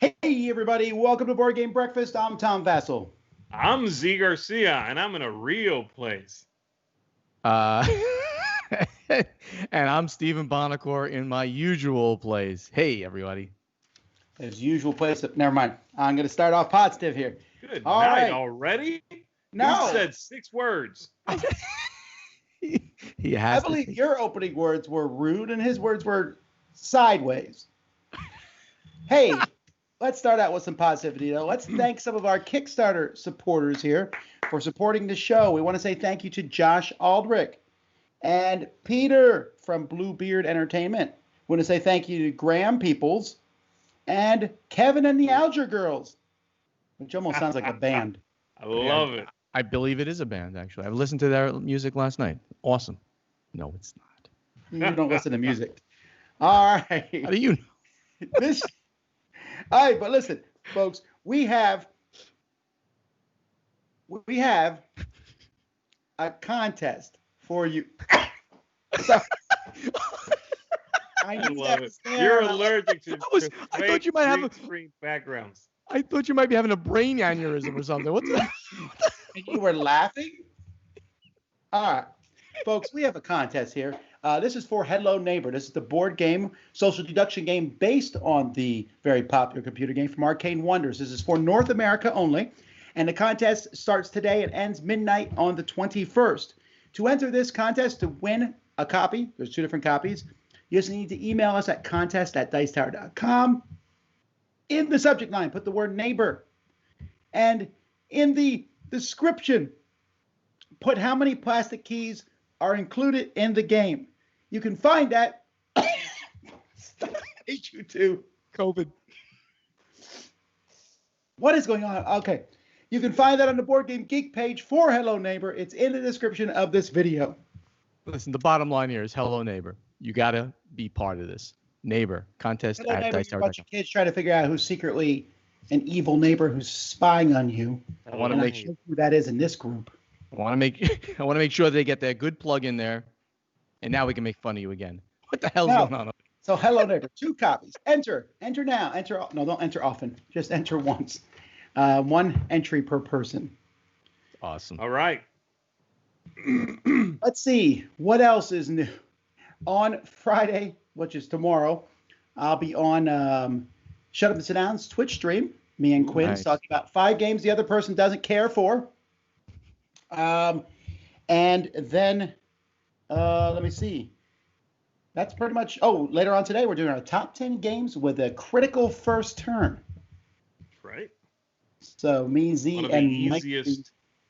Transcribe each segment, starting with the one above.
Hey, everybody. Welcome to Board Game Breakfast. I'm Tom Vassell. I'm Z Garcia, and I'm in a real place. And I'm Stephen Bonacore in my usual place. Hey, everybody. His usual place. Never mind. I'm going to start off positive here. Good All night right. already? No. You said 6 words. He has I believe your opening words were rude and his words were sideways. Hey, let's start out with some positivity, though. Let's thank some of our Kickstarter supporters here for supporting the show. We want to say thank you to Josh Aldrich and Peter from Bluebeard Entertainment. We want to say thank you to Graham Peoples and Kevin and the Alger Girls, which almost sounds like a band. I love it. I believe it is a band, actually. I listened to their music last night. Awesome. No, it's not. You don't listen to music. All right. How do you know? All right, but listen, folks, we have a contest for you. So, I love it. You're allergic to I thought you might have screen backgrounds. I thought you might be having a brain aneurysm or something. What's that? And you were laughing? All right, folks, we have a contest here. This is for Hello Neighbor. This is the board game, social deduction game based on the very popular computer game from Arcane Wonders. This is for North America only, and the contest starts today and ends midnight on the 21st. To enter this contest, to win a copy, there's 2 different copies, you just need to email us at contest@dicetower.com. In the subject line, put the word neighbor. And in the description, put how many plastic keys are included in the game. You can find that. H2. COVID. What is going on? Okay. You can find that on the Board Game Geek page for Hello Neighbor. It's in the description of this video. Listen, the bottom line here is Hello Neighbor. You got to be part of this. Neighbor contest Hello at Neighbor, Dice you're a bunch of kids trying to figure out who's secretly an evil neighbor who's spying on you. I want to make sure who that is in this group. I want to make sure they get their good plug in there, and now we can make fun of you again. What the hell's going on? So, Hello Neighbor, 2 copies. Enter now. No, don't enter often. Just enter once. 1 entry per person. Awesome. All right. Let's see what else is new. On Friday, which is tomorrow, I'll be on Shut Up and Sit Down's Twitch stream. Me and Quinn's talking about 5 games the other person doesn't care for. And then, let me see. That's pretty much. Oh, later on today, we're doing our top 10 games with a critical first turn. Right. So me, Z, and Mike.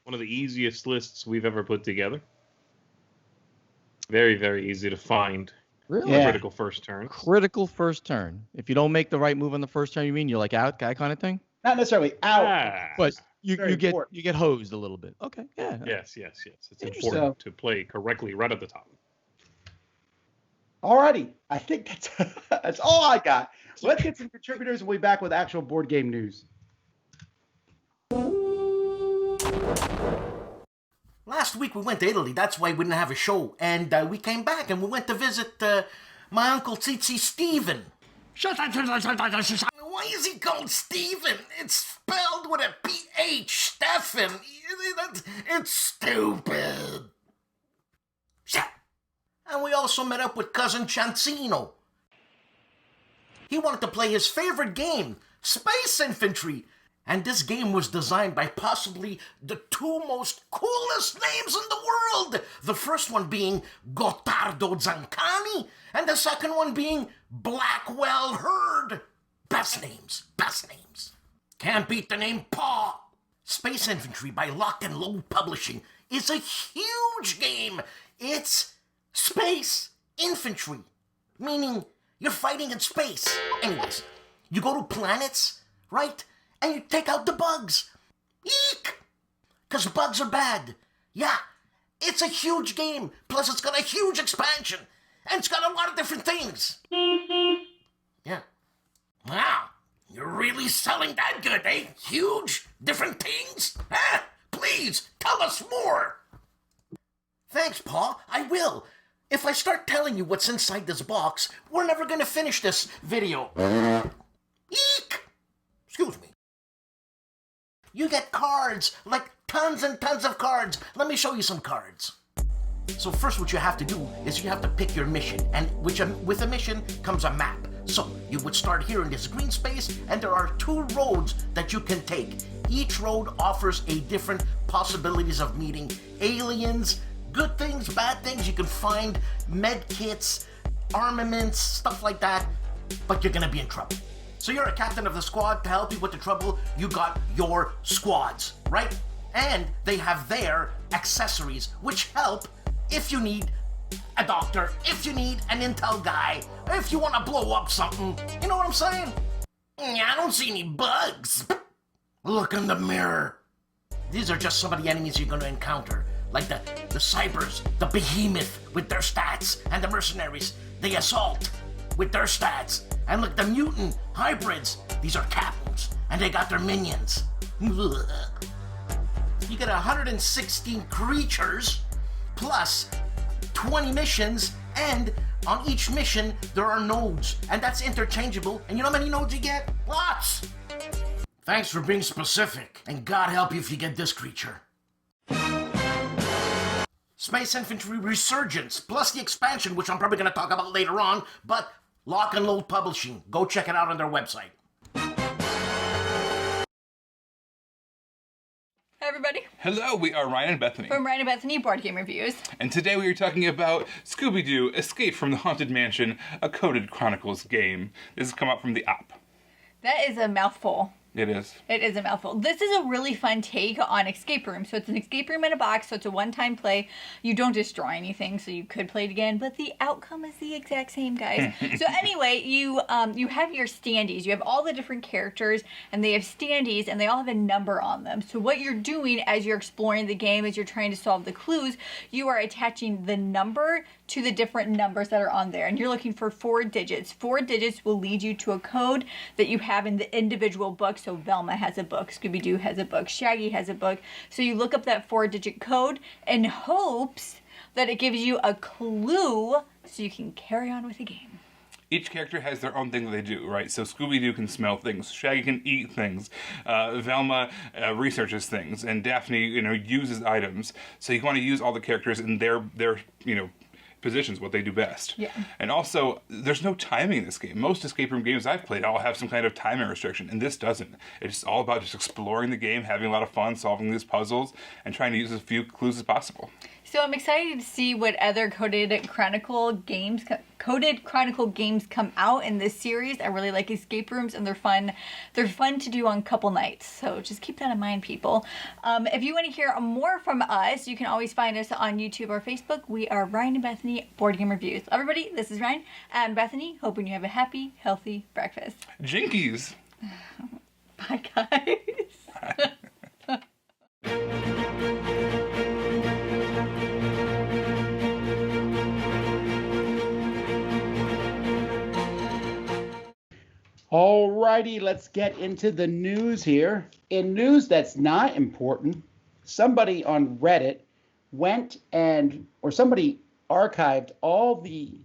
One of the easiest lists we've ever put together. Very, very easy to find. Really? Yeah. Critical first turn. Critical first turn. If you don't make the right move on the first turn, you mean you're like out guy kind of thing? Not necessarily out. But you get important. you get hosed a little bit. Okay. Yeah. Yes. It's Interesting. important to play correctly right at the top. Alrighty. I think that's all I got. Let's get some contributors and we'll be back with actual board game news. Last week we went to Italy, that's why we didn't have a show. And we came back and we went to visit my Uncle Tsitsi Stephen. Why is he called Stephen? It's spelled with a P-H, Stephen. It's stupid. And we also met up with Cousin Chancino. He wanted to play his favorite game, Space Infantry. And this game was designed by possibly the 2 most coolest names in the world. The first one being Gottardo Zancani, and the second one being Blackwell Hurd. Best names. Can't beat the name Paw. Space Infantry by Lock and Load Publishing is a huge game. It's Space Infantry, meaning you're fighting in space. Anyways, you go to planets, right? And you take out the bugs. Eek! Because bugs are bad. Yeah, it's a huge game. Plus it's got a huge expansion. And it's got a lot of different things. Yeah. Wow, you're really selling that good, eh? Huge, different things? Huh? Please, tell us more. Thanks, Pa, I will. If I start telling you what's inside this box, we're never gonna finish this video. Eek! Excuse me. You get cards, like tons and tons of cards. Let me show you some cards. So first what you have to do is you have to pick your mission, and with a mission comes a map. So you would start here in this green space, and there are 2 roads that you can take. Each road offers a different possibilities of meeting aliens, good things, bad things. You can find med kits, armaments, stuff like that, but you're gonna be in trouble. So you're a captain of the squad. To help you with the trouble, you got your squads, right? And they have their accessories, which help if you need a doctor, if you need an intel guy, if you want to blow up something. You know what I'm saying? I don't see any bugs. Look in the mirror. These are just some of the enemies you're going to encounter, like the cybers, the behemoth with their stats, and the mercenaries, the assault with their stats, and look, the mutant hybrids. These are captains, and they got their minions. You get 116 creatures, plus 20 missions, and on each mission there are nodes, and that's interchangeable. And you know how many nodes you get? Lots! Thanks for being specific, and God help you if you get this creature. Space Infantry Resurgence, plus the expansion, which I'm probably going to talk about later on, but Lock and Load Publishing. Go check it out on their website. Hi, everybody. Hello, we are Ryan and Bethany. From Ryan and Bethany Board Game Reviews. And today we are talking about Scooby-Doo Escape from the Haunted Mansion, a coded Chronicles game. This has come out from the app. That is a mouthful. It is. It is a mouthful. This is a really fun take on escape room. So it's an escape room in a box, so it's a one-time play. You don't destroy anything, so you could play it again, but the outcome is the exact same, guys. So anyway, you have your standees. You have all the different characters, and they have standees, and they all have a number on them. So what you're doing as you're exploring the game, as you're trying to solve the clues, you are attaching the number to the different numbers that are on there. And you're looking for 4 digits. 4 digits will lead you to a code that you have in the individual book. So Velma has a book, Scooby-Doo has a book, Shaggy has a book. So you look up that 4-digit code in hopes that it gives you a clue so you can carry on with the game. Each character has their own thing that they do, right? So Scooby-Doo can smell things, Shaggy can eat things, Velma researches things, and Daphne, uses items. So you want to use all the characters in their positions, what they do best. Yeah. And also, there's no timing in this game. Most escape room games I've played all have some kind of timing restriction, and this doesn't. It's all about just exploring the game, having a lot of fun, solving these puzzles, and trying to use as few clues as possible. So I'm excited to see what other coded Chronicle games come out in this series. I really like escape rooms, and they're fun. They're fun to do on couple nights. So just keep that in mind, people. If you want to hear more from us, you can always find us on YouTube or Facebook. We are Ryan and Bethany Board Game Reviews. Everybody, this is Ryan and Bethany. Hoping you have a happy, healthy breakfast. Jinkies. Bye, guys. Alrighty, let's get into the news here. In news that's not important, somebody on Reddit somebody archived all the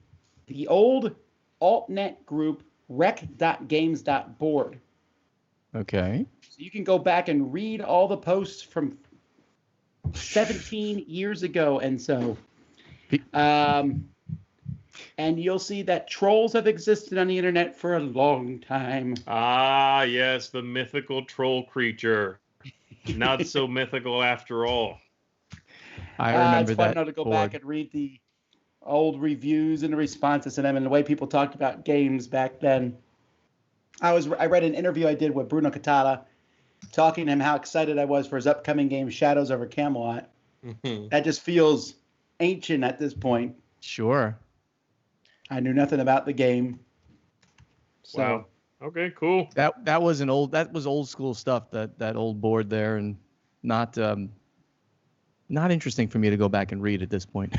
old altnet group rec.games.board. Okay. So you can go back and read all the posts from 17 years ago and so. And you'll see that trolls have existed on the internet for a long time. Ah, yes, the mythical troll creature. Not so mythical after all. I remember it's fun that to go board. back and read the old reviews and the responses to them and the way people talked about games back then. I read an interview I did with Bruno Catala, talking to him how excited I was for his upcoming game, Shadows over Camelot. That just feels ancient at this point. Sure. I knew nothing about the game. So, Wow. Okay, cool. That was old school stuff, that old board there, and not interesting for me to go back and read at this point.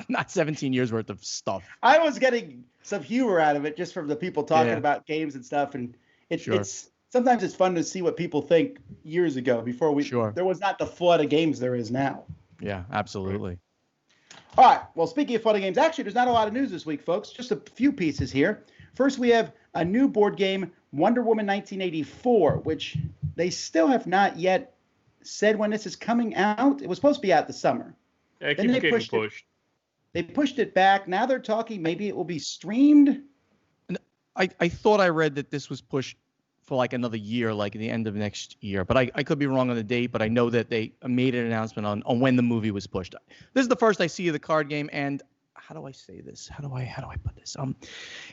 not 17 years worth of stuff. I was getting some humor out of it just from the people talking about games and stuff, and it's sometimes it's fun to see what people think years ago before there was not the flood of games there is now. Yeah, absolutely. All right. Well, speaking of flood of games, actually, there's not a lot of news this week, folks. Just a few pieces here. First, we have a new board game, Wonder Woman 1984, which they still have not yet said when this is coming out. It was supposed to be out this summer. Yeah, it Then keeps they getting pushed pushed. They pushed it back. Now they're talking maybe it will be streamed. I thought I read that this was pushed for like another year, like at the end of next year. But I could be wrong on the date, but I know that they made an announcement on when the movie was pushed. This is the first I see of the card game, and how do I say this? How do I put this?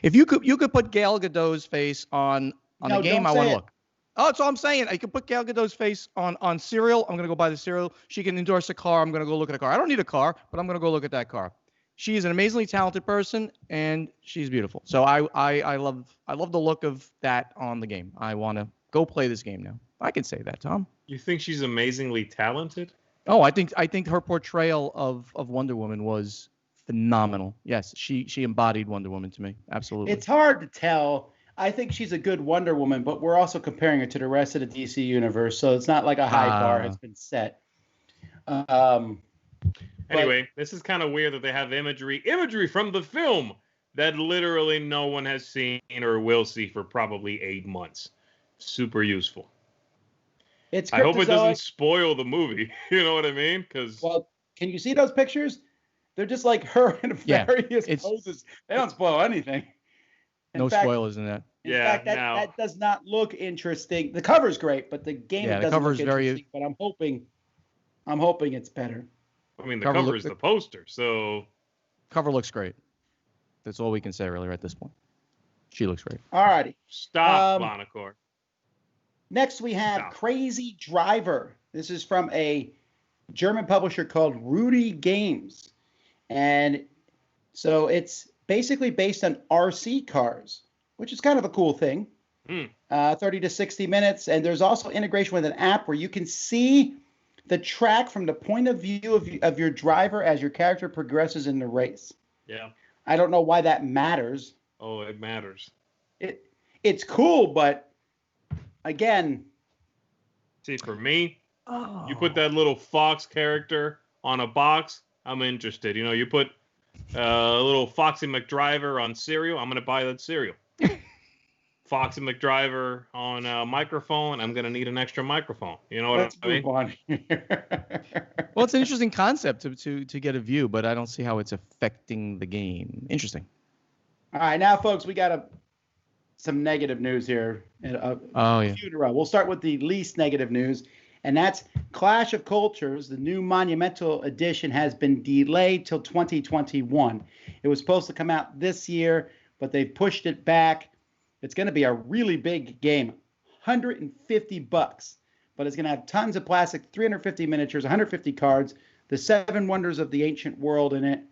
If you could put Gal Gadot's face on No, the game, don't I say want to it. look. Oh, that's all I'm saying. I could put Gal Gadot's face on cereal. I'm gonna go buy the cereal. She can endorse a car. I'm gonna go look at a car. I don't need a car, but I'm gonna go look at that car. She is an amazingly talented person, and she's beautiful. So I love the look of that on the game. I want to go play this game now. I can say that, Tom. You think she's amazingly talented? Oh, I think her portrayal of Wonder Woman was phenomenal. Yes, she embodied Wonder Woman to me. Absolutely. It's hard to tell. I think she's a good Wonder Woman, but we're also comparing her to the rest of the DC universe, so it's not like a high bar has been set. Anyway, this is kind of weird that they have imagery from the film that literally no one has seen or will see for probably 8 months. Super useful. It's I hope it doesn't cryptozoic. spoil the movie. You know what I mean? Because Well, can you see those pictures? They're just like her in Yeah, various it's- poses. They don't spoil anything. In No fact- spoilers in that. In Yeah, fact, no. that does not look interesting. The cover's great, but the game Yeah, the doesn't cover's look very- interesting. But I'm hoping it's better. I mean, the Cover cover look- is the poster, so Cover looks great. That's all we can say really at this point. She looks great. Alrighty. stop, Bonacor. Next, we have Stop. Crazy Driver. This is from a German publisher called Rudy Games. And so it's basically based on RC cars, which is kind of a cool thing. 30 to 60 minutes. And there's also integration with an app where you can see the track from the point of view of your driver as your character progresses in the race. Yeah. I don't know why that matters. Oh, it matters. It's cool, but again, See, for me, Oh. you put that little fox character on a box, I'm interested. You know, you put a little Foxy McDriver on cereal, I'm going to buy that cereal. Foxy McDriver on a microphone, I'm going to need an extra microphone. You know what let's I mean? move on here. Well, it's an interesting concept to get a view, but I don't see how it's affecting the game. Interesting. All right, now, folks, we got some negative news here. Oh, yeah. Few in a row. We'll start with the least negative news, and that's Clash of Cultures. The new Monumental Edition has been delayed till 2021. It was supposed to come out this year, but they pushed it back. It's going to be a really big game, $150, but it's going to have tons of plastic, 350 miniatures, 150 cards, the 7 Wonders of the Ancient World in it.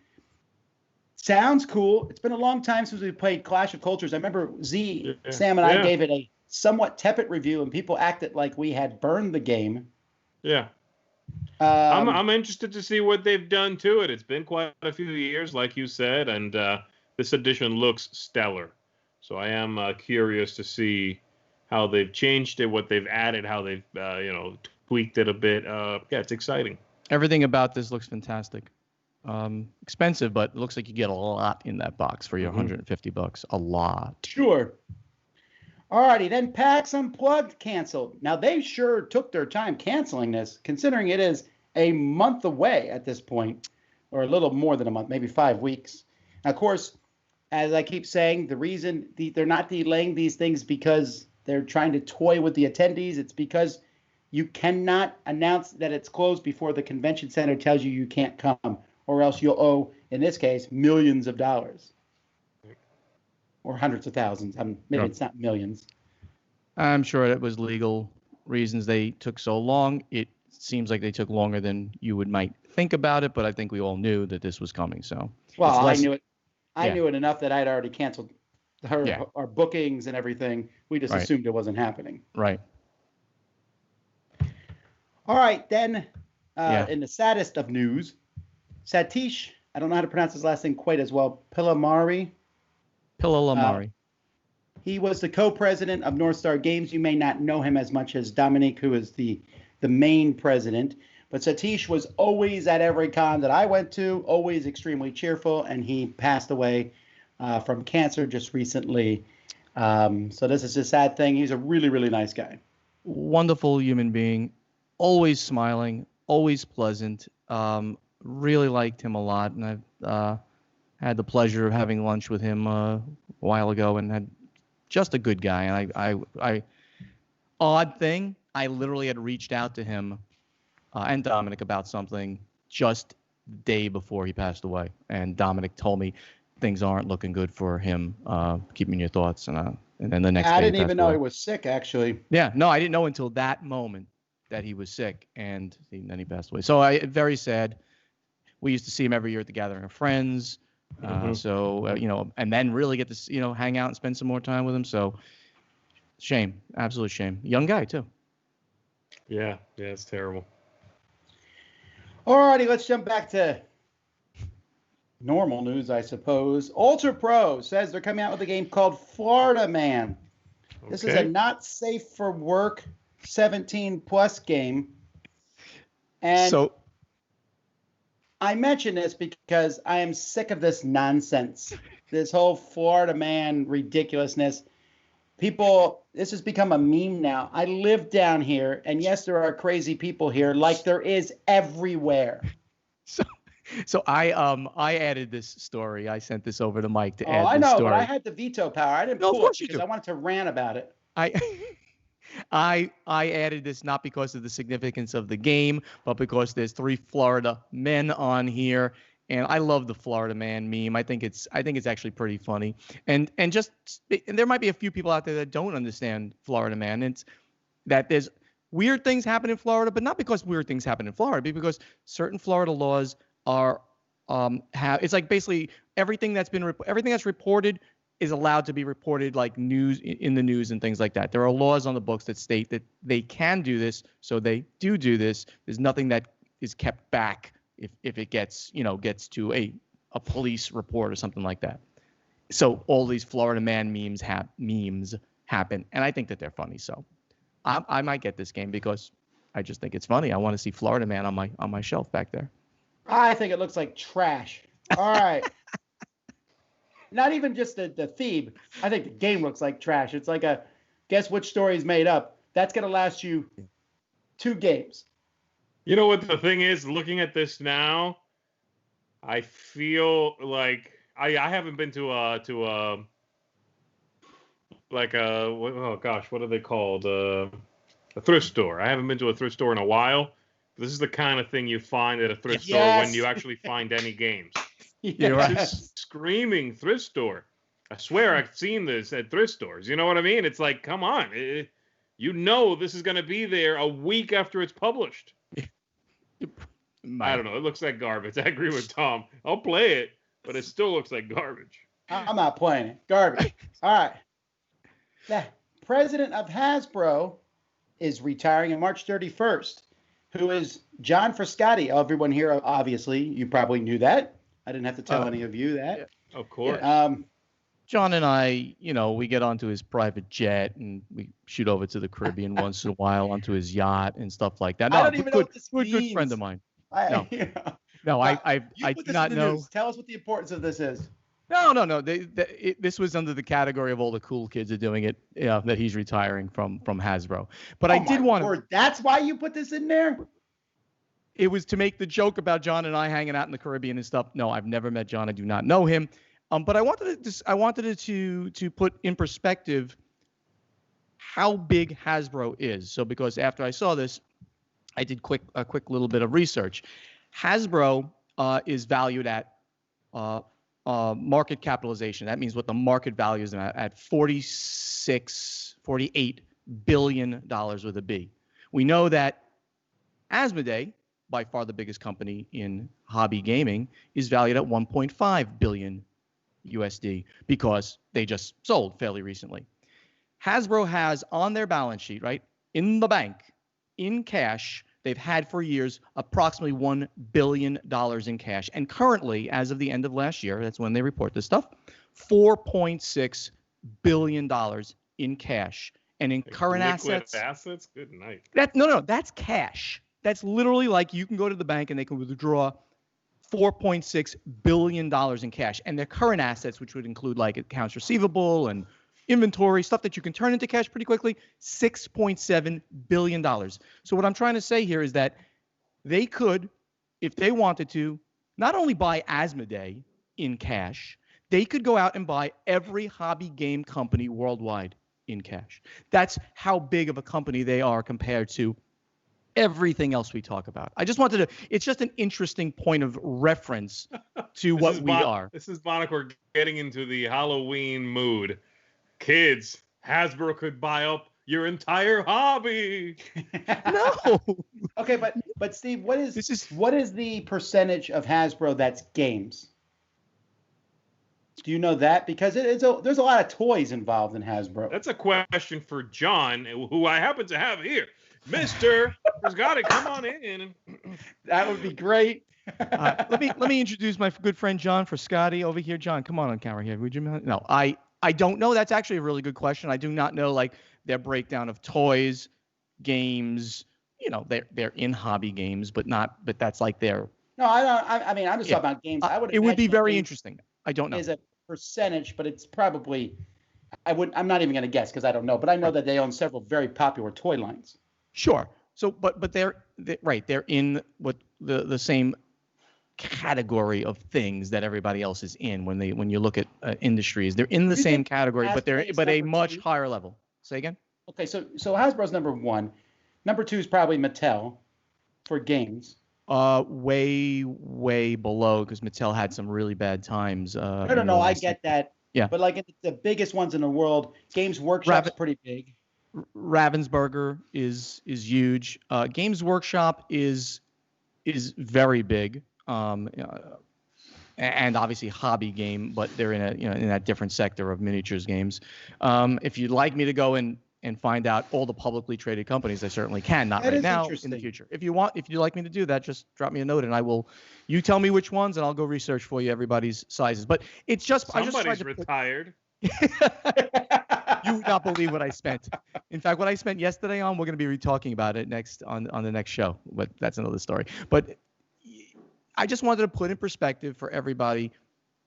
Sounds cool. It's been a long time since we played Clash of Cultures. I remember Sam and I gave it a somewhat tepid review, and people acted like we had burned the game. Yeah. I'm interested to see what they've done to it. It's been quite a few years, like you said, and this edition looks stellar. So I am curious to see how they've changed it, what they've added, how they've tweaked it a bit. Yeah, it's exciting. Everything about this looks fantastic. Expensive, but it looks like you get a lot in that box for your $150. A lot. Sure. Alrighty, then PAX Unplugged canceled. Now, they sure took their time canceling this, considering it is a month away at this point, or a little more than a month, maybe 5 weeks. Now, of course, as I keep saying, the reason they're not delaying these things because they're trying to toy with the attendees. It's because you cannot announce that it's closed before the convention center tells you can't come, or else you'll owe, in this case, millions of dollars. Or hundreds of thousands. Maybe it's not millions. I'm sure it was legal reasons they took so long. It seems like they took longer than you might think about it, but I think we all knew that this was coming. So, well, less, I knew it. I yeah. knew it enough that I'd already canceled our bookings and everything. We just Right. assumed it wasn't happening. Right. All right, then, in the saddest of news, Satish, I don't know how to pronounce his last name quite as well, Pillamari. Pillalamari. He was the co-president of North Star Games. You may not know him as much as Dominique, who is the main president. But Satish was always at every con that I went to, always extremely cheerful, and he passed away from cancer just recently. So this is a sad thing. He's a really, really nice guy. Wonderful human being, always smiling, always pleasant. Really liked him a lot, and I've had the pleasure of having lunch with him a while ago, and had just a good guy. And I odd thing, I literally had reached out to him and Dominic about something just the day before he passed away, and Dominic told me things aren't looking good for him. Keep me in your thoughts, and then the next day I didn't even know away. he was sick, actually. Yeah, no, I didn't know until that moment that he was sick, and then he passed away. So very sad. We used to see him every year at the Gathering of Friends. So and then really get to hang out and spend some more time with him. So shame, absolute shame. Young guy too. Yeah, it's terrible. Alrighty, let's jump back to normal news, I suppose. Ultra Pro says they're coming out with a game called Florida Man. This is a not safe for work 17+ game. And so I mention this because I am sick of this nonsense. This whole Florida Man ridiculousness. People, this has become a meme now. I live down here, and yes, there are crazy people here, like there is everywhere. So I added this story. I sent this over to Mike to add I this know, story. but I had the veto power. I didn't pull it because I wanted to rant about it. I added this not because of the significance of the game, but because there's 3 Florida men on here, and I love the Florida Man meme. I think it's actually pretty funny, and there might be a few people out there that don't understand Florida Man. It's that there's weird things happen in Florida, but not because weird things happen in Florida, but because certain Florida laws are it's like basically everything that's reported is allowed to be reported like news in the news and things like that. There are laws on the books that state that they can do this, so they do this. There's nothing that is kept back if it gets to a police report or something like that. So all these Florida Man memes happen, and I think that they're funny. So I might get this game because I just think it's funny. I want to see Florida Man on my shelf back there. I think it looks like trash. All right. Not even just the theme. I think the game looks like trash. It's like a guess which story is made up. That's going to last you 2 games. You know what the thing is? Looking at this now, I feel like I haven't been to a what are they called? A thrift store. I haven't been to a thrift store in a while. This is the kind of thing you find at a thrift store when you actually find any games. You're right. Just screaming thrift store. I swear I've seen this at thrift stores. You know what I mean? It's like, come on. This is going to be there a week after it's published. I don't know. It looks like garbage. I agree with Tom. I'll play it, but it still looks like garbage. I'm not playing it. Garbage. All right. The president of Hasbro is retiring on March 31st, who is John Frascati. Everyone here, obviously, you probably knew that. I didn't have to tell any of you that. Yeah, of course. John and I, we get onto his private jet and we shoot over to the Caribbean once in a while onto his yacht and stuff like that. No, I don't even know what this means. Good friend of mine. I do not know. News. Tell us what the importance of this is. No. This was under the category of all the cool kids are doing it. That he's retiring from Hasbro. But I did want to. That's why you put this in there. It was to make the joke about John and I hanging out in the Caribbean and stuff. No, I've never met John. I do not know him. But I wanted to put in perspective how big Hasbro is. So because after I saw this, I did a quick little bit of research. Hasbro is valued at market capitalization. That means what the market value is at $48 billion with a B. We know that Asmodee, by far the biggest company in hobby gaming, is valued at 1.5 billion USD because they just sold fairly recently. Hasbro has on their balance sheet, right, in the bank, in cash, they've had for years approximately $1 billion in cash. And currently, as of the end of last year, that's when they report this stuff, $4.6 billion in cash. And in current assets. Good night. No, that's cash. That's literally like you can go to the bank and they can withdraw $4.6 billion in cash. And their current assets, which would include like accounts receivable and inventory, stuff that you can turn into cash pretty quickly, $6.7 billion. So what I'm trying to say here is that they could, if they wanted to, not only buy Asmodee in cash, they could go out and buy every hobby game company worldwide in cash. That's how big of a company they are compared to everything else we talk about. I just wanted to, it's just an interesting point of reference to what we are. This is Monica. We're getting into the Halloween mood. Kids, Hasbro could buy up your entire hobby. No. Okay, but Steve, what is the percentage of Hasbro that's games? Do you know that? Because there's a lot of toys involved in Hasbro. That's a question for John, who I happen to have here. Mr. Brasco, come on in. That would be great. Let me introduce my good friend John Frascati over here. John, come on camera here. Would you? No, I don't know. That's actually a really good question. I do not know like their breakdown of toys, games. You know, they're in hobby games, but that's like their. No, I don't. I mean, I'm just talking about games. It would be very interesting. I don't know. Is a percentage, but it's probably. I'm not even going to guess because I don't know. But I know that they own several very popular toy lines. Sure. So, but they're right. They're in what the same category of things that everybody else is in. When you look at industries, they're in the same category, but they're a much higher level. Say again. Okay, so Hasbro's number one. Number two is probably Mattel for games. Way below because Mattel had some really bad times. No, I get that. Yeah. But like the biggest ones in the world, Games Workshop's pretty big. Ravensburger is huge. Games Workshop is very big. And obviously hobby game, but they're in that different sector of miniatures games. If you'd like me to go and find out all the publicly traded companies, I certainly can. Not right now, in the future. If you'd like me to do that, just drop me a note and I will. You tell me which ones, and I'll go research for you everybody's sizes. But it's just somebody's retired. You would not believe what I spent. In fact, what I spent yesterday on, we're going to be talking about it next on the next show. But that's another story. But I just wanted to put in perspective for everybody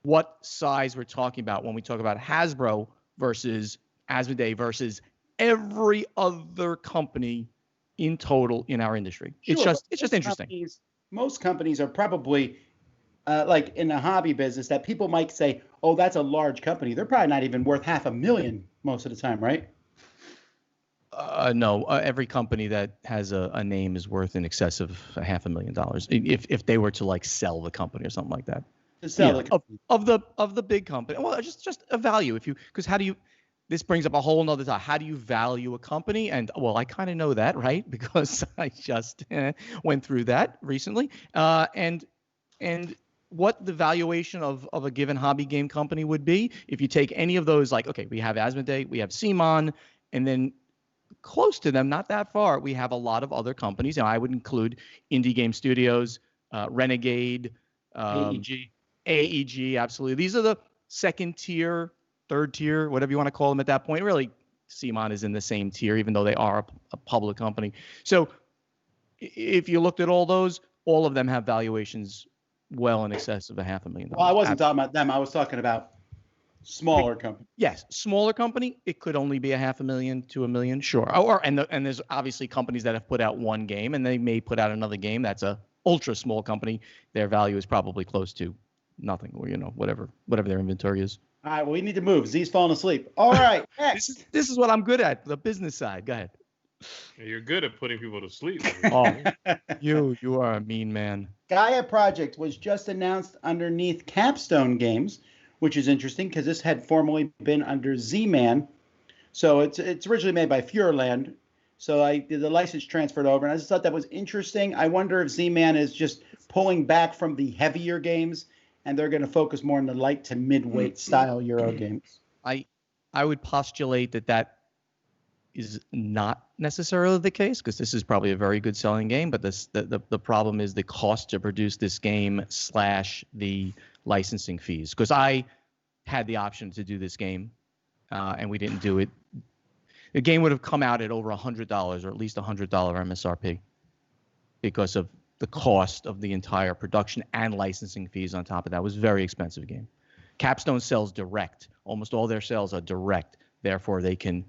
what size we're talking about when we talk about Hasbro versus Asmodee versus every other company in total in our industry. Sure, it's just interesting. Most companies are probably like in the hobby business that people might say, oh, that's a large company. They're probably not even worth $500,000 most of the time, right? No, every company that has a name is worth in excess of $500,000 if they were to like sell the company or something like that. To sell the company. Of the big company. Well, just a value. Because how do you? This brings up a whole nother time. How do you value a company? And well, I kind of know that, right? Because I just went through that recently. And what the valuation of a given hobby game company would be if you take any of those, like, okay, we have Asmodee, we have CMON, and then close to them, not that far, we have a lot of other companies. Now, I would include Indie Game Studios, Renegade, AEG, absolutely. These are the second tier, third tier, whatever you want to call them at that point. Really, CMON is in the same tier, even though they are a public company. So if you looked at all those, all of them have valuations well in excess of $500,000. Well, I wasn't talking about them. I was talking about smaller company. Yes, smaller company. It could only be $500,000 to $1 million, sure. And there's obviously companies that have put out one game, and they may put out another game that's a ultra small company. Their value is probably close to nothing, or whatever their inventory is. All right, well, we need to move. Z's falling asleep. All right, next. This is what I'm good at, the business side. Go ahead. You're good at putting people to sleep. Oh, you are a mean man. Gaia Project was just announced underneath Capstone Games, which is interesting because this had formerly been under Z-Man. So it's originally made by Fureland. So the license transferred over, and I just thought that was interesting. I wonder if Z-Man is just pulling back from the heavier games, and they're going to focus more on the light to mid-weight style Euro games. I would postulate that is not necessarily the case, because this is probably a very good selling game, but the problem is the cost to produce this game / the licensing fees. Because I had the option to do this game, and we didn't do it. The game would have come out at over $100, or at least $100 MSRP, because of the cost of the entire production and licensing fees on top of that. It was a very expensive game. Capstone sells direct. Almost all their sales are direct. Therefore, they can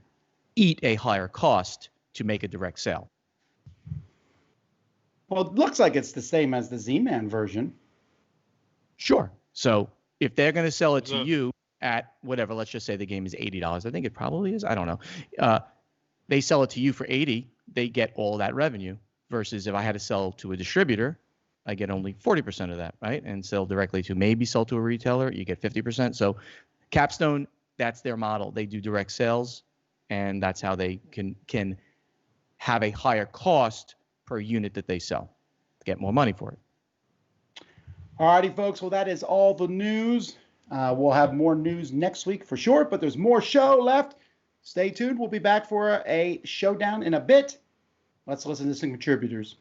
eat a higher cost to make a direct sale. Well, it looks like it's the same as the Z-Man version. Sure. So if they're going to sell it to you at whatever, let's just say the game is $80. I think it probably is. I don't know. They sell it to you for $80. They get all that revenue. Versus if I had to sell to a distributor, I get only 40% of that, right? And sell directly to a retailer, you get 50%. So Capstone, that's their model. They do direct sales, and that's how they can have a higher cost per unit that they sell to get more money for it. All righty, folks. Well, that is all the news. We'll have more news next week for sure, but there's more show left. Stay tuned. We'll be back for a showdown in a bit. Let's listen to some contributors.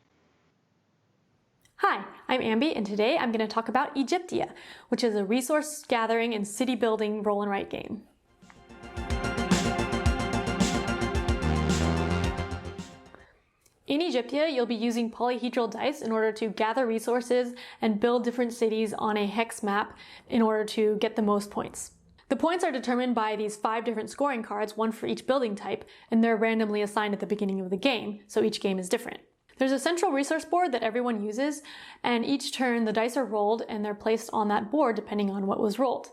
Hi, I'm Ambi, and today I'm going to talk about Egyptia, which is a resource gathering and city building roll and write game. In Egyptia, you'll be using polyhedral dice in order to gather resources and build different cities on a hex map in order to get the most points. The points are determined by these 5 different scoring cards, one for each building type, and they're randomly assigned at the beginning of the game, so each game is different. There's a central resource board that everyone uses, and each turn the dice are rolled and they're placed on that board depending on what was rolled.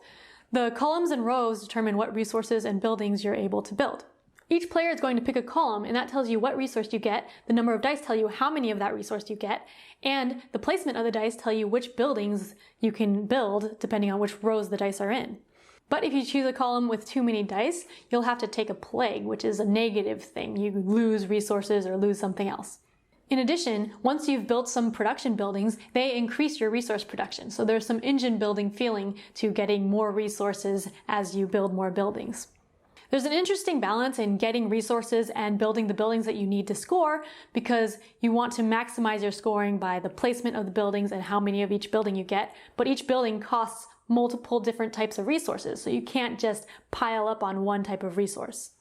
The columns and rows determine what resources and buildings you're able to build. Each player is going to pick a column, and that tells you what resource you get, the number of dice tell you how many of that resource you get, and the placement of the dice tell you which buildings you can build depending on which rows the dice are in. But if you choose a column with too many dice, you'll have to take a plague, which is a negative thing. You lose resources or lose something else. In addition, once you've built some production buildings, they increase your resource production. So there's some engine building feeling to getting more resources as you build more buildings. There's an interesting balance in getting resources and building the buildings that you need to score, because you want to maximize your scoring by the placement of the buildings and how many of each building you get, but each building costs multiple different types of resources, so you can't just pile up on one type of resource.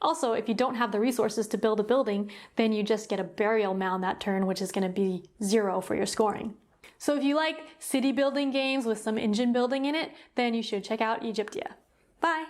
Also, if you don't have the resources to build a building, then you just get a burial mound that turn, which is going to be 0 for your scoring. So if you like city building games with some engine building in it, then you should check out Egyptia. Bye!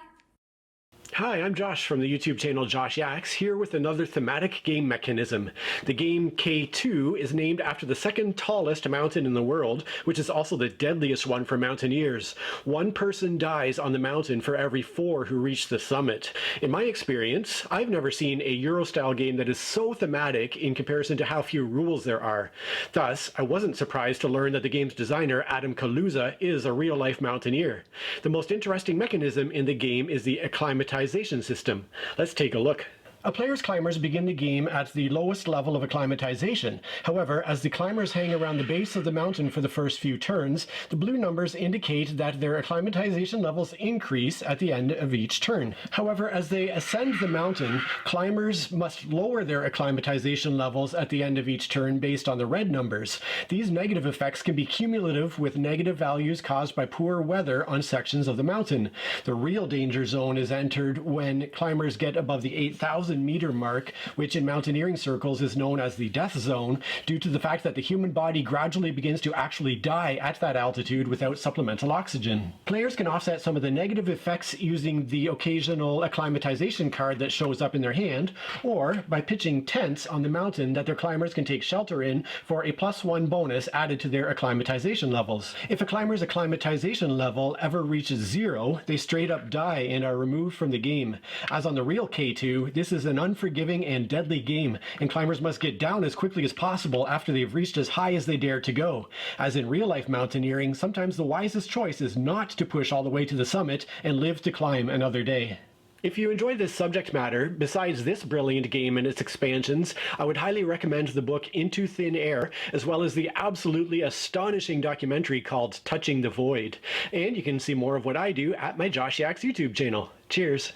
Hi, I'm Josh from the YouTube channel Josh Yaks, here with another thematic game mechanism. The game K2 is named after the second tallest mountain in the world, which is also the deadliest one for mountaineers. 1 person dies on the mountain for every 4 who reach the summit. In my experience, I've never seen a Euro-style game that is so thematic in comparison to how few rules there are. Thus, I wasn't surprised to learn that the game's designer, Adam Kaluza, is a real-life mountaineer. The most interesting mechanism in the game is the acclimatization system. Let's take a look. A player's climbers begin the game at the lowest level of acclimatization. However, as the climbers hang around the base of the mountain for the first few turns, the blue numbers indicate that their acclimatization levels increase at the end of each turn. However, as they ascend the mountain, climbers must lower their acclimatization levels at the end of each turn based on the red numbers. These negative effects can be cumulative, with negative values caused by poor weather on sections of the mountain. The real danger zone is entered when climbers get above the 8,000 meter mark, which in mountaineering circles is known as the death zone, due to the fact that the human body gradually begins to actually die at that altitude without supplemental oxygen. Players can offset some of the negative effects using the occasional acclimatization card that shows up in their hand, or by pitching tents on the mountain that their climbers can take shelter in for a +1 bonus added to their acclimatization levels. If a climber's acclimatization level ever reaches 0, they straight up die and are removed from the game. As on the real K2, this is an unforgiving and deadly game, and climbers must get down as quickly as possible after they've reached as high as they dare to go. As in real-life mountaineering, sometimes the wisest choice is not to push all the way to the summit and live to climb another day. If you enjoy this subject matter, besides this brilliant game and its expansions, I would highly recommend the book Into Thin Air, as well as the absolutely astonishing documentary called Touching the Void. And you can see more of what I do at my Josh Yaks YouTube channel. Cheers!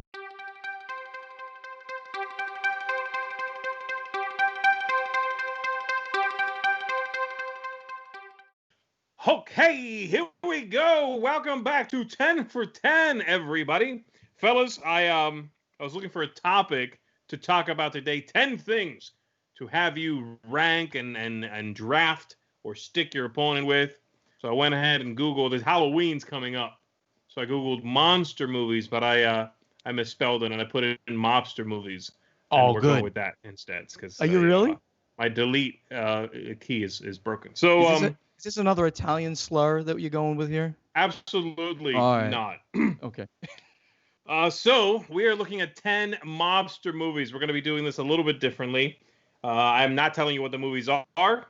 Okay, here we go. Welcome back to 10 for 10, everybody. Fellas, I was looking for a topic to talk about today. 10 things to have you rank and draft or stick your opponent with. So I went ahead and Googled, Halloween's coming up. So I Googled monster movies, but I misspelled it and I put it in mobster movies. And we're going with that instead. Are you really? My delete key is broken. So is this another Italian slur that you're going with here? Absolutely not. Okay. So we are looking at 10 mobster movies. We're going to be doing this a little bit differently. I'm not telling you what the movies are.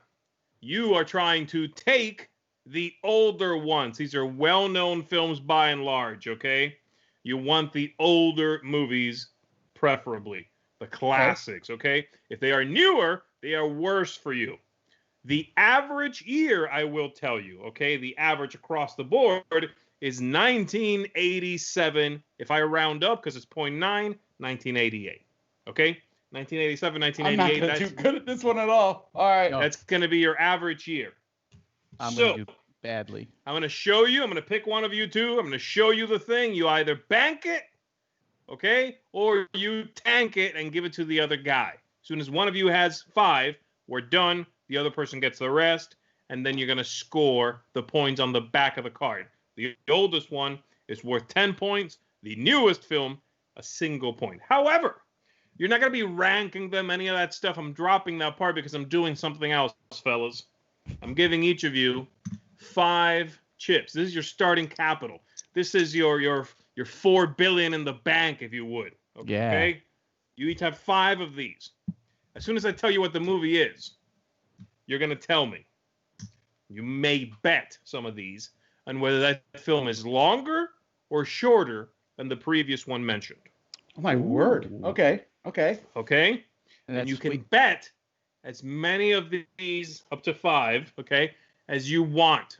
You are trying to take the older ones. These are well-known films by and large, okay? You want the older movies, preferably. The classics, okay? If they are newer, they are worse for you. The average year, I will tell you, okay? The average across the board is 1987. If I round up, because it's 0.9, 1988. Okay? 1987, 1988. I'm not going to do good at this one at all. All right. That's going to be your average year. I'm going to do badly. I'm going to show you. I'm going to pick one of you two. I'm going to show you the thing. You either bank it, okay, or you tank it and give it to the other guy. As soon as one of you has 5, we're done. The other person gets the rest, and then you're going to score the points on the back of the card. The oldest one is worth 10 points. The newest film, a single point. However, you're not going to be ranking them, any of that stuff. I'm dropping that part because I'm doing something else, fellas. I'm giving each of you 5 chips. This is your starting capital. This is your $4 billion in the bank, if you would. Okay? Yeah. You each have 5 of these. As soon as I tell you what the movie is, you're going to tell me. You may bet some of these on whether that film is longer or shorter than the previous one mentioned. Oh, my word. Okay. And you can bet as many of these, up to 5, okay, as you want.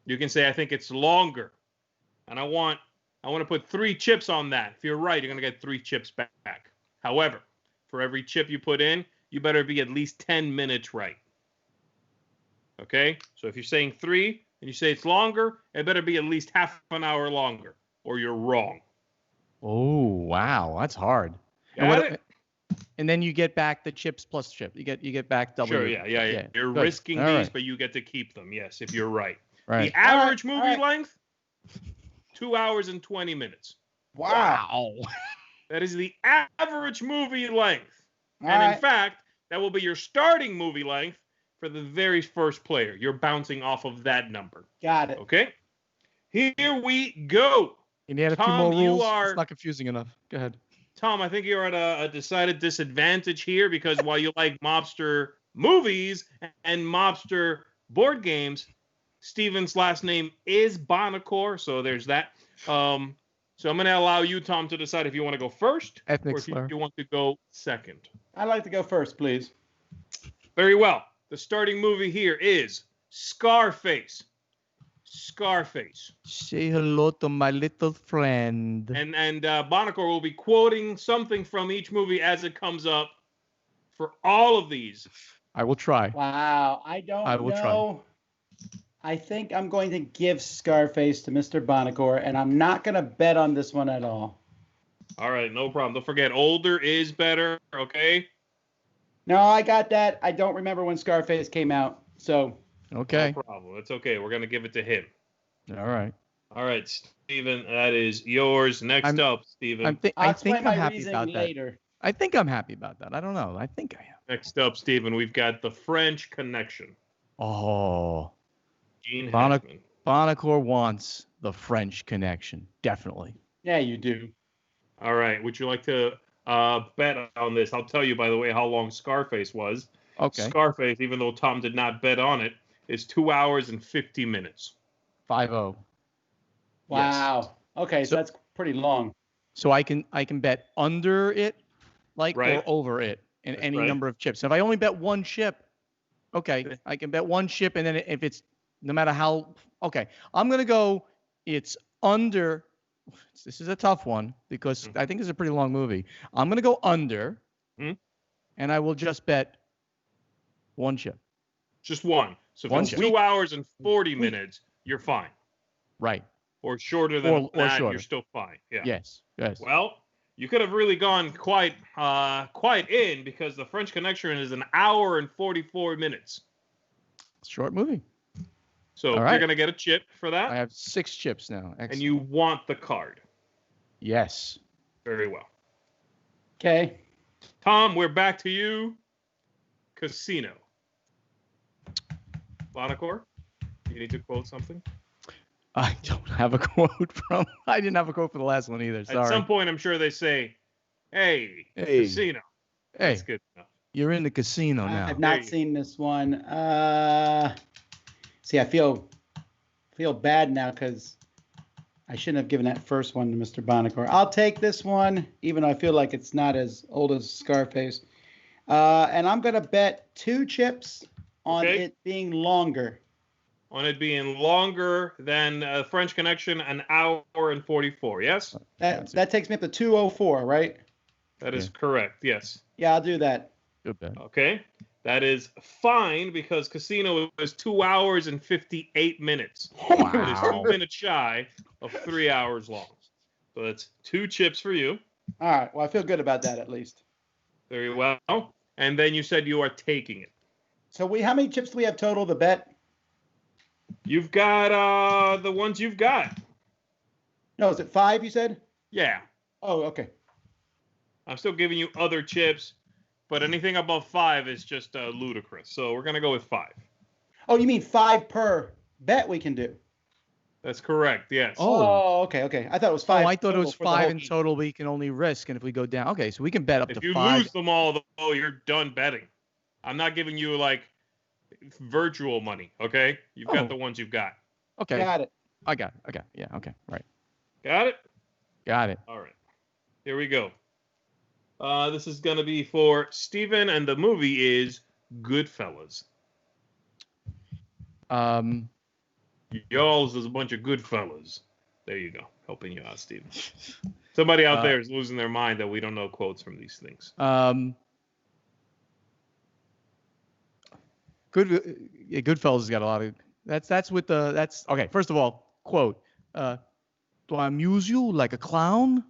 You can say, I think it's longer. And I want to put 3 chips on that. If you're right, you're going to get 3 chips back. However, for every chip you put in, you better be at least 10 minutes right. Okay? So if you're saying 3 and you say it's longer, it better be at least half an hour longer, or you're wrong. Oh, wow. That's hard. And then you get back the chips plus chip. You get back double. Sure, yeah. You're Good. risking All these, right. but you get to keep them, yes, if you're right. Right. The average movie length, 2 hours and 20 minutes. Wow. That is the average movie length. All and right. in fact, that will be your starting movie length for the very first player. You're bouncing off of that number. Got it. Okay? Here we go. You need a few Tom, more rules. you are- It's not confusing enough. Go ahead. Tom, I think you're at a decided disadvantage here because while you like mobster movies and mobster board games, Steven's last name is Bonacore, so there's that. So I'm going to allow you, Tom, to decide if you want to go first Ethnic or if slur. you want to go second. I'd like to go first, please. Very well. The starting movie here is Scarface. Scarface. Say hello to my little friend. And Bonacore will be quoting something from each movie as it comes up for all of these. I will try. Wow. I will know. I think I'm going to give Scarface to Mr. Bonacore, and I'm not going to bet on this one at all. All right, no problem. Don't forget, older is better, okay? No, I got that. I don't remember when Scarface came out, so... Okay. No problem. It's okay. We're going to give it to him. All right. All right, Steven, that is yours. Next up, Steven. I think I'm happy about later. that. I think I'm happy about that. I don't know. I think I am. Next up, Steven, we've got The French Connection. Oh. Gene Hackman. Bonacore wants The French Connection. Definitely. Yeah, you do. All right. Would you like to bet on this? I'll tell you, by the way, how long Scarface was. Okay. Scarface, even though Tom did not bet on it, is 2 hours and 50 minutes. 5-0. Wow. Yes. Okay, so that's pretty long. So I can bet under it, Right. or over it, in That's any right. number of chips. If I only bet one chip, okay, I can bet one chip, and then if it's no matter how, okay, I'm gonna go. It's under. This is a tough one because I think it's a pretty long movie. I'm gonna go under, and I will just bet one chip. Just one. So if One it's chip. 2 hours and 40 minutes, you're fine. Right. Or shorter than Or that, shorter. you're still fine. Yeah. Yes. Yes. Well, you could have really gone quite in because The French Connection is 1 hour and 44 minutes. Short movie. So All right. you're going to get a chip for that. I have 6 chips now. Excellent. And you want the card. Yes. Very well. Okay. Tom, we're back to you. Casino. Bonacor, you need to quote something? I don't have a quote from. I didn't have a quote for the last one either. Sorry. At some point, I'm sure they say, hey. Casino. Hey, that's good enough. You're in the casino now. I've not seen this one. See, I feel bad now because I shouldn't have given that first one to Mr. Bonacor. I'll take this one, even though I feel like it's not as old as Scarface. And I'm going to bet 2 chips on it being longer. On it being longer than French Connection, an hour and 44, yes? That takes me up to 2:04, right? That is correct, yes. Yeah, I'll do that. Good bet. Okay. That is fine because Casino is 2 hours and 58 minutes. Wow. It is 2 minutes shy of 3 hours long. So that's 2 chips for you. All right. Well, I feel good about that at least. Very well. And then you said you are taking it. So how many chips do we have total to bet? You've got the ones you've got. No, is it 5 you said? Yeah. Oh, okay. I'm still giving you other chips, but anything above 5 is just ludicrous. So we're going to go with 5. Oh, you mean 5 per bet we can do? That's correct, yes. Oh, okay. I thought it was 5. Oh, I thought it was for the 5 whole in game. total we can only risk. And if we go down, okay, so we can bet up If to you 5. lose them all, though, you're done betting. I'm not giving you, like, virtual money, okay? You've got the ones you've got. Okay. Got it. I got it. Okay. Yeah, okay. Right. Got it? Got it. All right. Here we go. This is going to be for Steven, and the movie is Goodfellas. Y'all's is a bunch of good fellas. There you go. Helping you out, Steven. Somebody out there is losing their mind that we don't know quotes from these things. Goodfellas has got a lot of. That's okay. First of all, quote. Do I amuse you like a clown?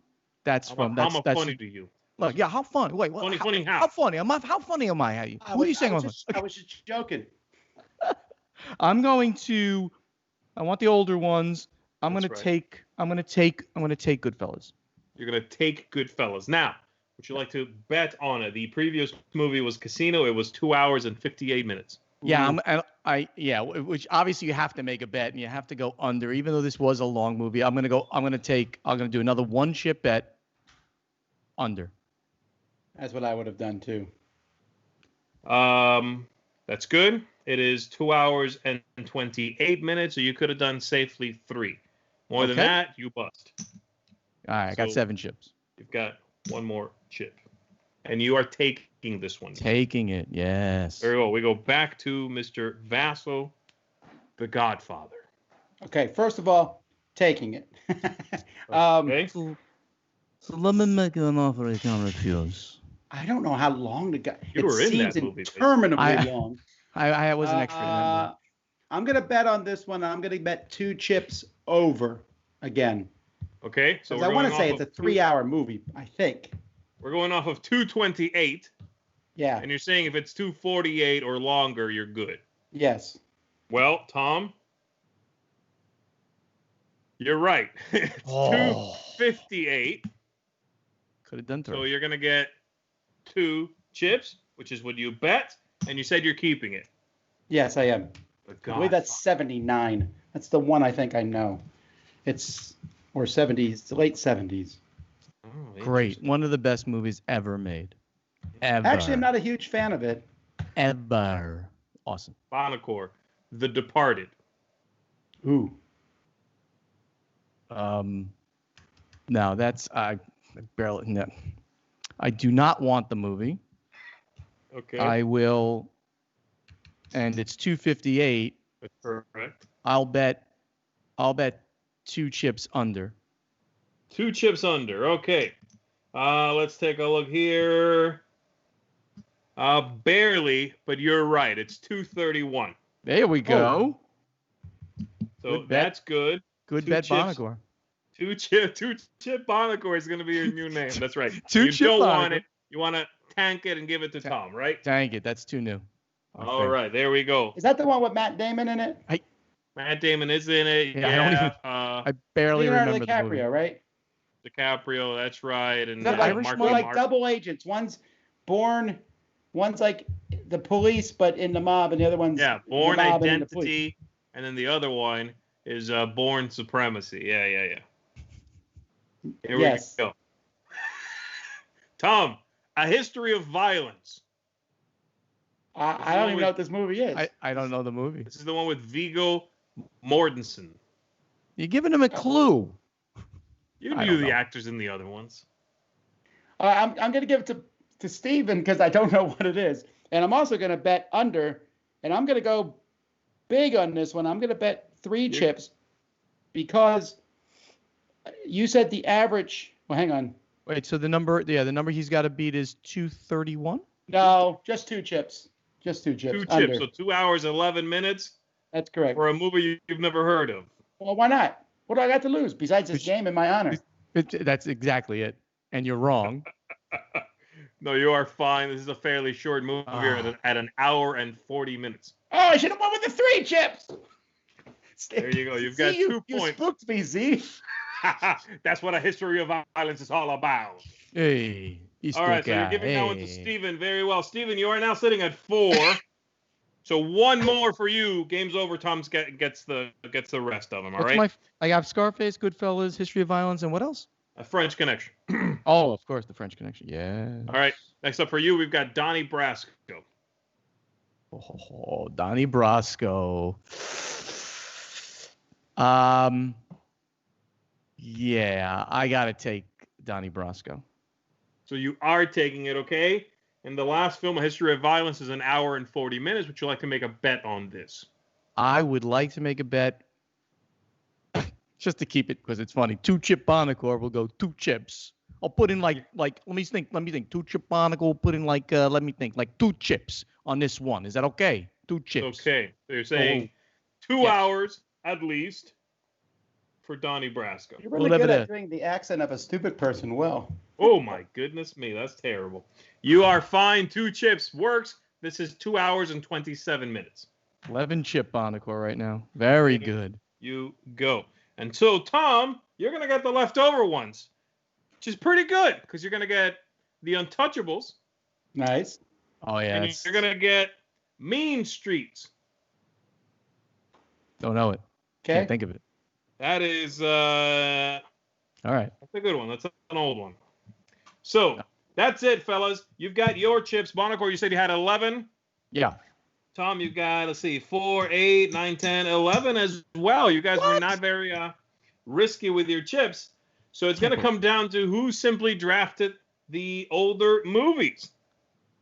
That's from. That's funny to you. Look, yeah, how funny? Wait, what? Funny how? How funny am I? How funny am I? Who are you saying? I was just joking. I'm going to. I want the older ones. I'm That's gonna right. take. I'm gonna take Goodfellas. You're gonna take Goodfellas. Now, would you like to bet on it? The previous movie was Casino. It was 2 hours and 58 minutes. Yeah, which obviously you have to make a bet and you have to go under, even though this was a long movie. I'm gonna do another 1 chip bet under. That's what I would have done too. That's good. It is 2 hours and 28 minutes, so you could have done safely 3. More than that, you bust. All right, I got 7 chips. You've got 1 more chip. And you are taking this one. Taking it, yes. Very well. We go back to Mr. Vasso, the Godfather. Okay, first of all, taking it. Okay. So let me make you an offer I can't refuse. I don't know how long to go. You were in seems that movie, interminably long. I was an extra in that movie. I'm going to bet on this one. I'm going to bet 2 chips over again. Okay. So I want to say it's a 3-hour movie, I think. We're going off of 228. Yeah. And you're saying if it's 248 or longer, you're good. Yes. Well, Tom, you're right. It's 258. Could have done 3. So you're going to get 2 chips, which is what you bet, and you said you're keeping it. Yes, I am. The I believe that's 79. That's the one I think I know. Or 70s, late 70s. Oh, Great. One of the best movies ever made. Ever. Actually, I'm not a huge fan of it. Ever. Awesome. Bonacor, The Departed. Ooh. No, that's I barely. No. I do not want the movie. Okay. I will. And it's 258. That's correct. I'll bet 2 chips under. 2 chips under. Okay. Let's take a look here. Barely, but you're right. It's 231. There we go. So that's good. Good 2 bet, chips. Bonacor. 2 chip Bonacor is going to be your new name. That's right. 2 you chip don't Bonacor. want it. You want to tank it and give it to Tom, right? Dang it, that's too new. All right, there we go. Is that the one with Matt Damon in it? Matt Damon is in it. Yeah, I barely Leonardo remember the movie. DiCaprio, right? DiCaprio, that's right. And They're Irish like double agents. One's like the police, but in the mob, and the other one's Born the mob Identity, and then the other one is Born Supremacy. Yeah. Here we go. Tom, A History of Violence. I don't even know what this movie is. I don't know the movie. This is the one with Viggo Mortensen. You're giving him a clue. You knew the actors in the other ones. I'm going to give it to Steven because I don't know what it is. And I'm also going to bet under, and I'm going to go big on this one. I'm going to bet 3 chips because you said the average. Well, hang on. Wait, so the number he's got to beat is 231? No, just 2 chips. Just 2 chips. 2 under. chips, so 2 hours, 11 minutes. That's correct. For a movie you've never heard of. Well, why not? What do I got to lose besides this game in my honor? That's exactly it. And you're wrong. No, you are fine. This is a fairly short movie at an hour and 40 minutes. Oh, I should have won with the 3 chips. There you go. You've got 2 points. You spooked me, Z. That's what A History of Violence is all about. Hey. All right, so you're giving that one to Steven. Very well. Steven, you are now sitting at 4. So 1 more for you. Game's over. Tom gets the rest of them, all right? I have Scarface, Goodfellas, History of Violence, and what else? A French Connection. Oh, of course, the French Connection. Yeah. All right. Next up for you, we've got Donnie Brasco. Oh, Donnie Brasco. Yeah, I got to take Donnie Brasco. So you are taking it, okay? And the last film, A History of Violence, is an hour and 40 minutes. Would you like to make a bet on this? I would like to make a bet. Just to keep it, because it's funny. 2 chip Barnacle will go 2 chips. I'll put in like let me think. 2 chip Barnacle, put in like 2 chips on this one. Is that okay? 2 chips. Okay. So you're saying 2 hours at least for Donnie Brasco. You're really good at doing the accent of a stupid person well. Oh my goodness me, that's terrible. You are fine. 2 chips works. This is 2 hours and 27 minutes. 11 chip Barnacle right now. Very good. You go. And so, Tom, you're going to get the leftover ones, which is pretty good because you're going to get The Untouchables. Nice. Oh, yeah. And you're going to get Mean Streets. Don't know it. Okay. Can't think of it. That is... All right. That's a good one. That's an old one. So, that's it, fellas. You've got your chips. Monaco, you said you had 11? Yeah. Tom, you got, 4, 8, 9, 10, 11 as well. You guys were not very risky with your chips. So it's going to come down to who simply drafted the older movies.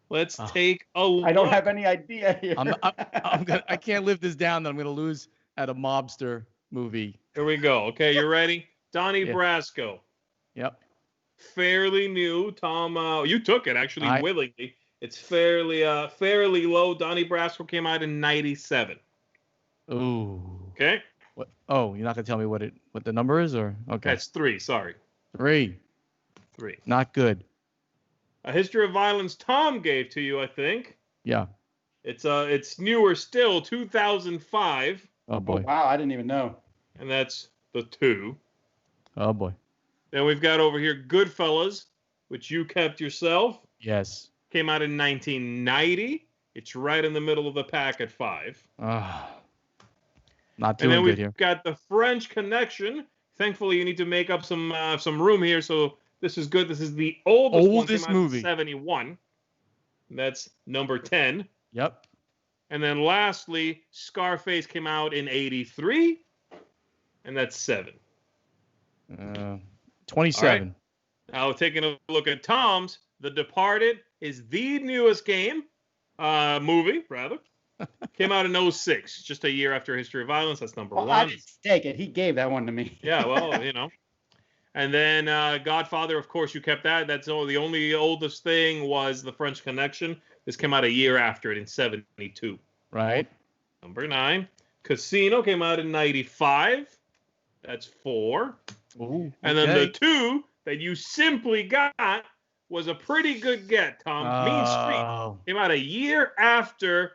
Let's take a look. I don't have any idea here. I can't live this down that I'm going to lose at a mobster movie. Here we go. Okay, you ready? Donnie Brasco. Yep. Fairly new. Tom, you took it actually willingly. It's fairly low. Donnie Brasco came out in 97. Ooh. Okay. What? Oh, you're not gonna tell me what the number is, or okay? That's 3. Sorry. 3. Not good. A History of Violence. Tom gave to you, I think. Yeah. It's newer still. 2005. Oh boy. Oh, wow, I didn't even know. And that's the 2. Oh boy. Then we've got over here Goodfellas, which you kept yourself. Yes. Came out in 1990. It's right in the middle of the pack at 5. Not doing good here. And then we've got The French Connection. Thankfully, you need to make up some room here, so this is good. This is the oldest movie. 71. That's number 10. Yep. And then lastly, Scarface came out in 83, and that's 7. 27. Right. Now, taking a look at Tom's, The Departed is the newest movie, rather. Came out in 06, just a year after History of Violence. That's number 1. I just take it. He gave that one to me. Yeah, well, And then Godfather, of course, you kept that. That's the only oldest thing was The French Connection. This came out a year after it in 72. Right. Number 9. Casino came out in 95. That's 4. Ooh, and then the 2 that you simply got was a pretty good get, Tom. Mean Street came out a year after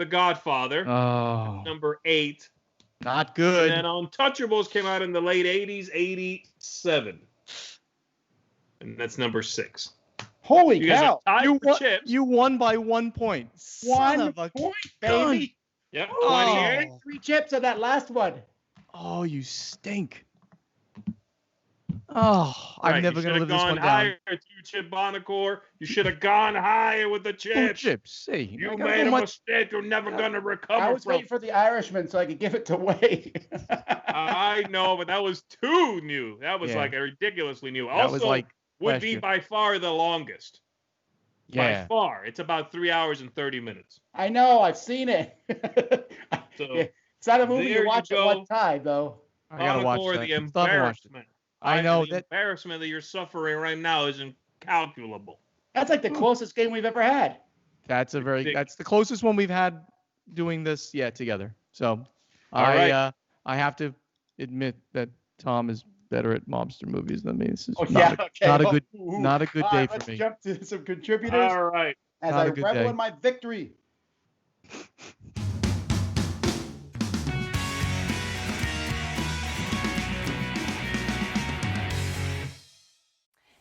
The Godfather. Oh, Number 8. not good. And then Untouchables came out in the late 80s, 87. And that's number 6. Holy You guys cow! are tied for chips. You won by 1 point. Son 1 of a point, gun. baby. Yep, Oh. 28. 3 chips on that last one. Oh, you stink. Oh, I'm Right, never you going to should live have this one gone down. higher, 2 chip Bonacore. You should have gone higher with the 2 chips. chips. Hey, You I gotta made go a much- mistake you're never going to recover I was from. waiting for the Irishman so I could give it to Wade. I know, but that was too new. That was Yeah. like ridiculously new. That Also, was like would last be year. by far the longest. Yeah. By far. It's about 3 hours and 30 minutes. I know, I've seen it. So Yeah, it's not a movie there you you watch at go. one time, though. I got to watch Bonacore, that. the Still haven't watched it. embarrassment. I know the that. embarrassment that you're suffering right now is incalculable. That's like the closest game we've ever had. That's the closest one we've had doing this together. So right. I have to admit that Tom is better at mobster movies than me. This is Okay. not a Oh, good ooh. not a good All day right, for let's me. jump to some contributors All right. as Not I a good revel day. in my victory.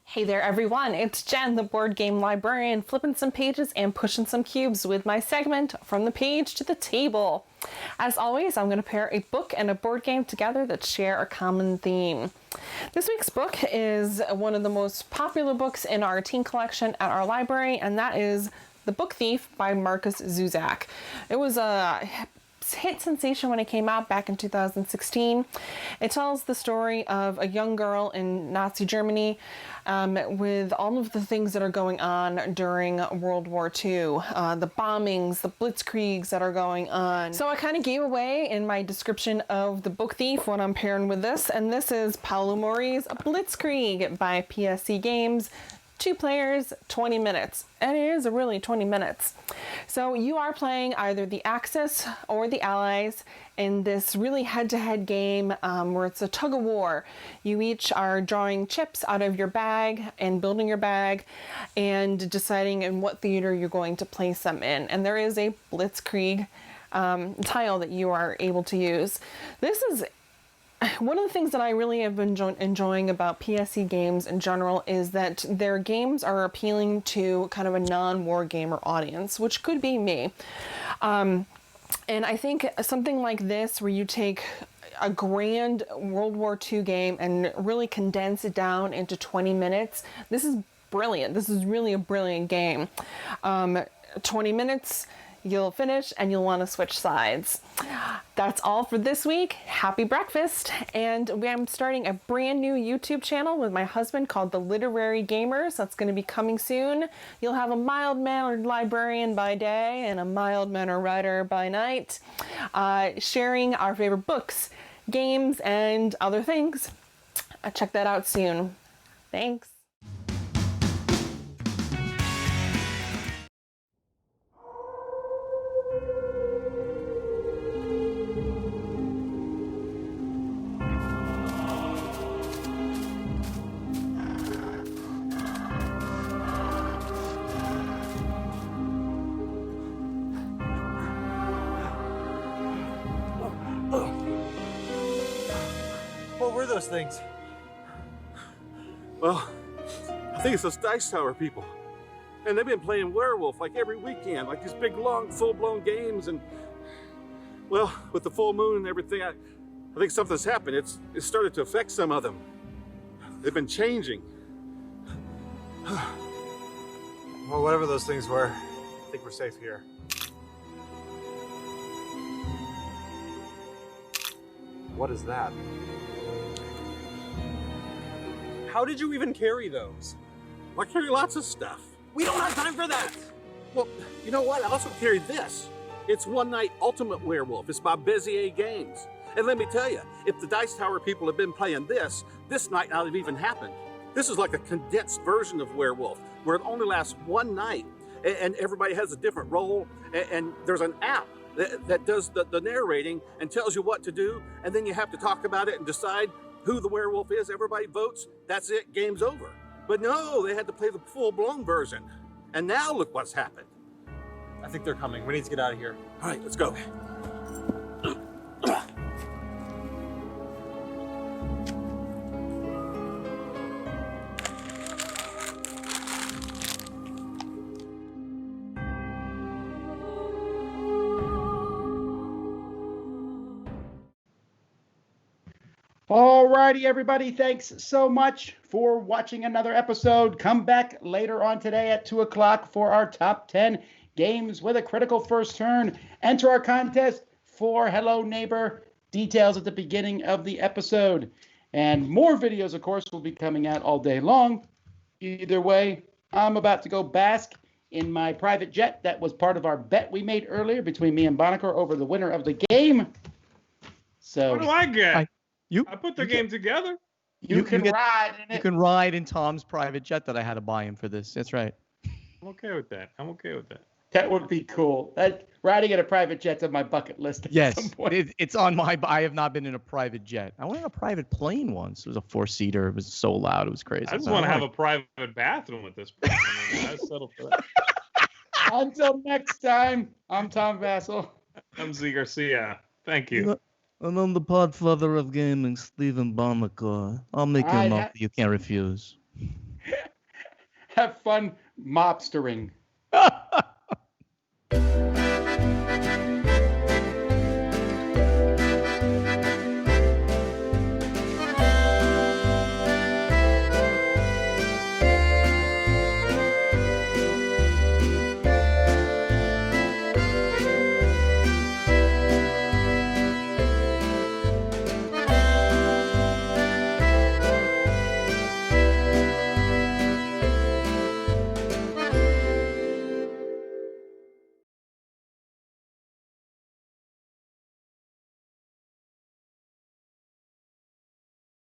Hey there everyone, it's Jen, the board game librarian, flipping some pages and pushing some cubes with my segment From the Page to the Table. As always, I'm going to pair a book and a board game together that share a common theme. This week's book is one of the most popular books in our teen collection at our library, and that is The Book Thief by Marcus Zuzak. It was a hit sensation when it came out back in 2016. It tells the story of a young girl in Nazi Germany with all of the things that are going on during World War II, the bombings, the blitzkriegs that are going on. So I kind of gave away in my description of The Book Thief what I'm pairing with this, and this is Paolo Mori's Blitzkrieg by PSC Games. 2 players, 20 minutes. And it is really 20 minutes. So you are playing either the Axis or the Allies in this really head-to-head game where it's a tug of war. You each are drawing chips out of your bag and building your bag and deciding in what theater you're going to place them in. And there is a Blitzkrieg tile that you are able to use. This is one of the things that I really have been enjoying about PSC games in general is that their games are appealing to kind of a non-war gamer audience, which could be me. And I think something like this, where you take a grand World War II game and really condense it down into 20 minutes, this is brilliant. This is really a brilliant game. 20 minutes, you'll finish and you'll want to switch sides. That's all for this week. Happy breakfast. And I'm starting a brand new YouTube channel with my husband called The Literary Gamers. That's going to be coming soon. You'll have a mild-mannered librarian by day and a mild-mannered writer by night, sharing our favorite books, games, and other things. Check that out soon. Thanks. What were those things? Well, I think it's those Dice Tower people. And they've been playing werewolf like every weekend, like these big, long, full-blown games. And, well, with the full moon and everything, I think something's happened. It's started to affect some of them. They've been changing. Well, whatever those things were, I think we're safe here. What is that? How did you even carry those? I carry lots of stuff. We don't have time for that. Well, you know what? I also carried this. It's One Night Ultimate Werewolf. It's by Bezier Games. And let me tell you, if the Dice Tower people had been playing this night not have even happened. This is like a condensed version of Werewolf, where it only lasts one night, and everybody has a different role, and there's an app that does the narrating and tells you what to do, and then you have to talk about it and decide who the werewolf is. Everybody votes. That's it. Game's over. But no, they had to play the full-blown version. And now look what's happened. I think they're coming. We need to get out of here. All right, let's go. Alrighty, everybody. Thanks so much for watching another episode. Come back later on today at 2 o'clock for our top 10 games with a critical first turn. Enter our contest for Hello Neighbor. Details at the beginning of the episode. And more videos, of course, will be coming out all day long. Either way, I'm about to go bask in my private jet. That was part of our bet we made earlier between me and Bonacar over the winner of the game. So what do I get? I put the game together. You can ride in it. You can ride in Tom's private jet that I had to buy him for this. That's right. I'm okay with that. That would be cool. Riding in a private jet's on my bucket list at Yes, some point. it's on my. I have not been in a private jet. I went in a private plane once. It was a 4-seater. It was so loud. It was crazy. I just want to have a private bathroom at this point. I mean, I'd settle for that. Until next time, I'm Tom Vassell. I'm Z Garcia. Thank you. And I'm the podfather of gaming, Stephen Bonacar. I'll make you an offer you can't refuse. Have fun mobstering.